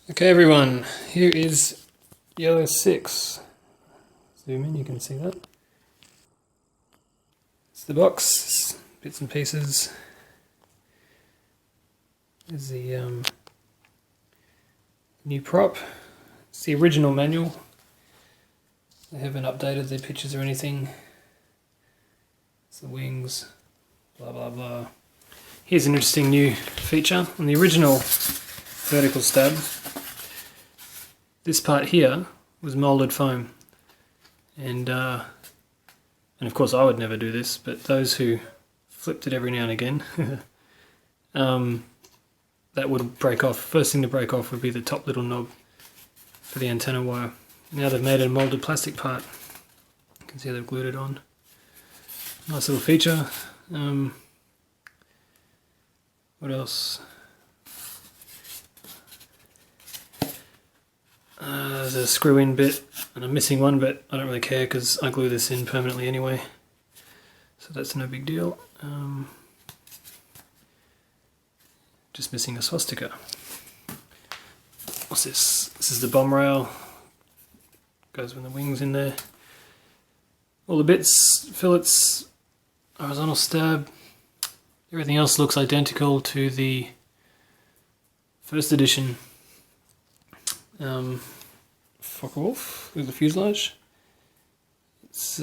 Okay everyone, here is Yellow 6. Zoom in, you can see that. It's the box, bits and pieces. There's the new prop. It's the original manual. They haven't updated the pictures or anything. It's the wings, blah blah blah. Here's an interesting new feature. On the original vertical stab, this part here was moulded foam, and of course I would never do this, but those who flipped it every now and again, that would break off. First thing to break off would be the top little knob for the antenna wire. Now they've made a moulded plastic part. You can see they've glued it on. Nice little feature. What else? There's a screw-in bit and a missing one, but I don't really care because I glue this in permanently anyway, so that's no big deal. Just missing a swastika. What's this? This is the bomb rail. Goes with the wings in there. All the bits, fillets, horizontal stab. Everything else looks identical to the first edition Focke-Wulf with the fuselage. It's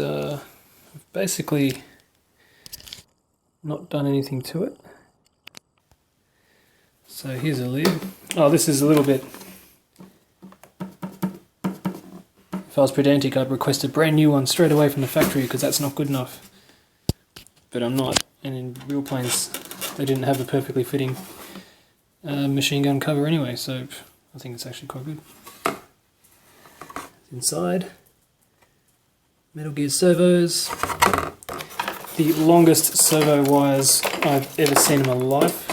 basically not done anything to it. So here's a lid. Oh, this is a little bit... If I was pedantic, I'd request a brand new one straight away from the factory because that's not good enough. But I'm not, and in real planes they didn't have a perfectly fitting machine gun cover anyway, so I think it's actually quite good. Inside, Metal Gear servos, the longest servo wires I've ever seen in my life.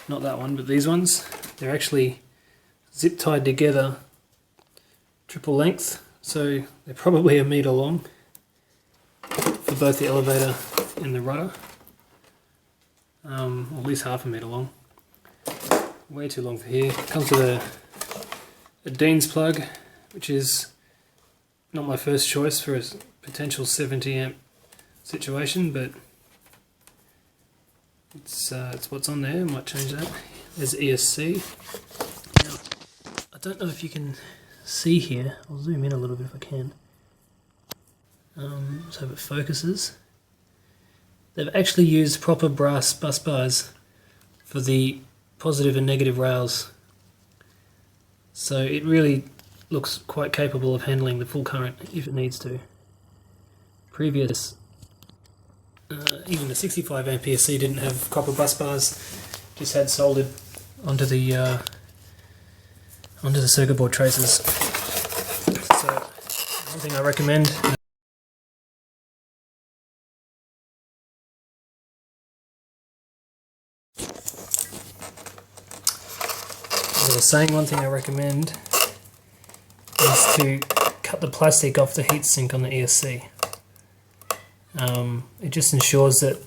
Not that one, but these ones. They're actually zip tied together, triple length, so they're probably a metre long for both the elevator and the rudder. At least half a metre long. Way too long for here. Comes with a Dean's plug, which is not my first choice for a potential 70 amp situation, but it's what's on there. I might change that. There's ESC. Now, I don't know if you can see here. I'll zoom in a little bit if I can. So if it focuses. They've actually used proper brass bus bars for the positive and negative rails. So it really looks quite capable of handling the full current if it needs to. Previous, even the 65 ampere C didn't have copper bus bars, just had soldered onto the circuit board traces. So one thing I recommend. As I was saying, one thing I recommend is to cut the plastic off the heatsink on the ESC. It just ensures that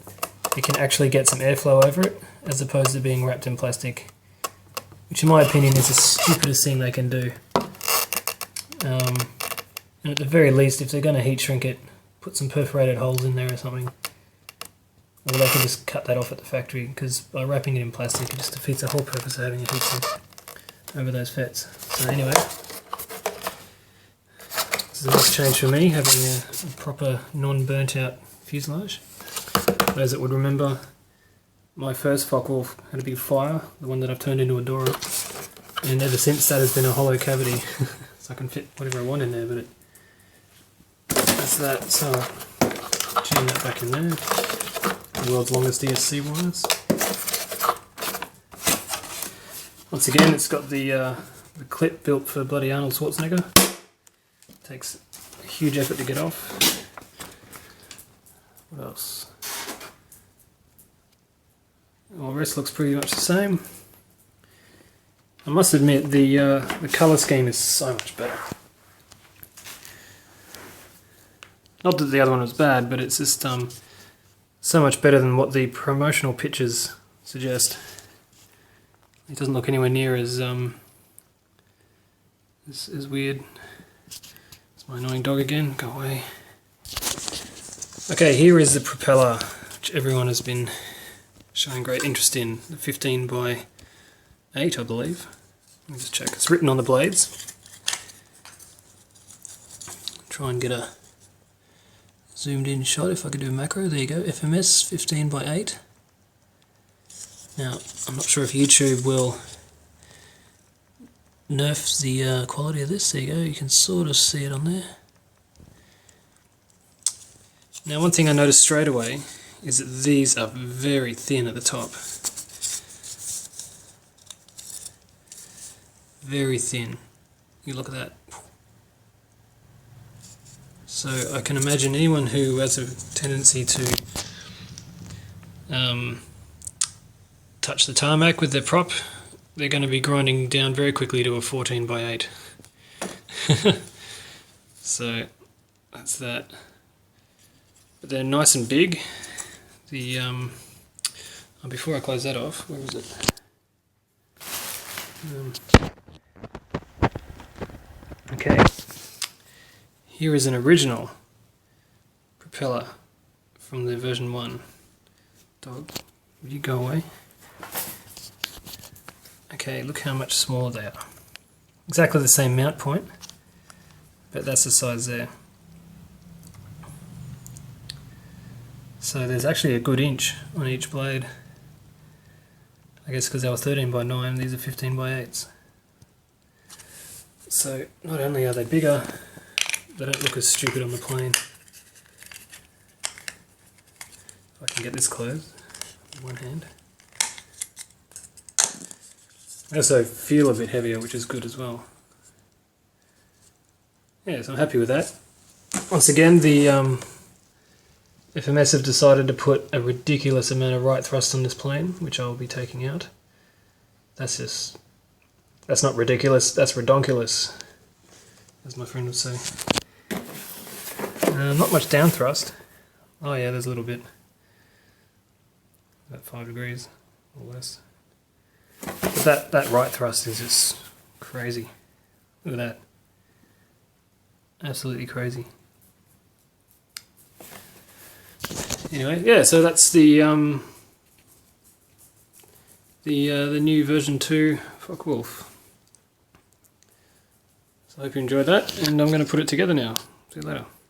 you can actually get some airflow over it, as opposed to being wrapped in plastic, which in my opinion is the stupidest thing they can do. And at the very least, if they're going to heat shrink it, put some perforated holes in there or something. Or they can just cut that off at the factory, because by wrapping it in plastic it just defeats the whole purpose of having a heatsink over those FETs. So anyway, this is a nice change for me, having a proper non-burnt out fuselage. Those that would remember, my first Focke-Wulf had a big fire, the one that I've turned into a door, and ever since that has been a hollow cavity. So I can fit whatever I want in there, but that's that. So tune that back in there. The world's longest ESC wires. Once again, it's got the clip built for bloody Arnold Schwarzenegger. Takes a huge effort to get off. What else? Well, the rest looks pretty much the same. I must admit the colour scheme is so much better. Not that the other one was bad, but it's just so much better than what the promotional pictures suggest. It doesn't look anywhere near as weird. It's my annoying dog again. Go away. Okay, here is the propeller, which everyone has been showing great interest in. The 15 by 8, I believe. Let me just check. It's written on the blades. Try and get a zoomed in shot if I could do a macro. There you go. FMS 15 by 8. Now, I'm not sure if YouTube will nerf the quality of this. There you go. You can sort of see it on there. Now, one thing I noticed straight away is that these are very thin at the top. Very thin. You look at that. So I can imagine anyone who has a tendency to touch the tarmac with their prop, they're going to be grinding down very quickly to a 14 by 8. So that's that. But they're nice and big. The before I close that off, where was it? Okay. Here is an original propeller from the version 1. Dog, would you go away? Okay, look how much smaller they are. Exactly the same mount point, but that's the size there. So there's actually a good inch on each blade. I guess because they were 13 by 9, these are 15 by 8s. So not only are they bigger, they don't look as stupid on the plane. If I can get this closed with one hand. They also feel a bit heavier, which is good as well. Yeah, so I'm happy with that. Once again, the FMS have decided to put a ridiculous amount of right thrust on this plane, which I'll be taking out. That's not ridiculous, that's redonkulous, as my friend would say. Not much down thrust. Oh yeah, there's a little bit. About 5 degrees or less. But that right thrust is just crazy. Look at that. Absolutely crazy. Anyway, yeah, so that's the new version 2 Focke-Wulf. So I hope you enjoyed that, and I'm going to put it together now. See you later.